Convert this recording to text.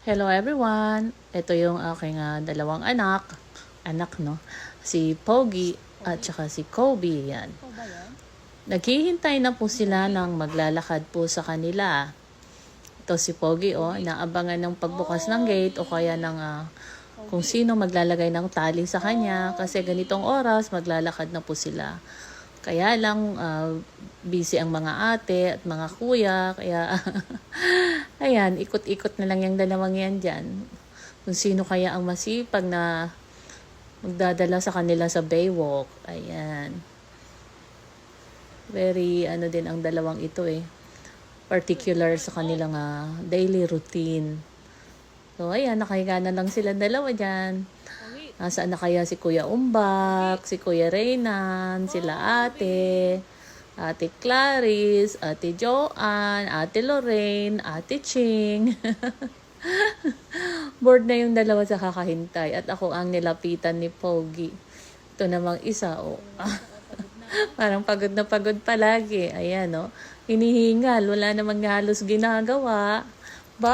Hello everyone! Ito yung aking dalawang anak. Anak, no? Si Pogi at saka si Kobe. Yan. Naghihintay na po sila ng maglalakad po sa kanila. Ito si Pogi, inaabangan ng pagbukas ng gate o kaya ng kung sino maglalagay ng tali sa kanya. Kasi ganitong oras, maglalakad na po sila. Kaya lang, busy ang mga ate at mga kuya. Kaya, ayan, ikot-ikot na lang yung dalawang yan dyan. Kung sino kaya ang masipag na magdadala sa kanila sa Baywalk. Ayan. Very, din ang dalawang ito particular sa kanilang daily routine. So, ayan, nakahiga na lang sila dalawa dyan. Nasaan na kaya si Kuya Umbak, si Kuya Reynan, sila ate Clarice, ate Joanne, ate Lorraine, ate Ching. Bored na yung dalawa sa kakahintay at ako ang nilapitan ni Pogi. Ito namang isa, parang pagod na pagod palagi. Ayan, hinihingal. Wala namang halos ginagawa. Bye!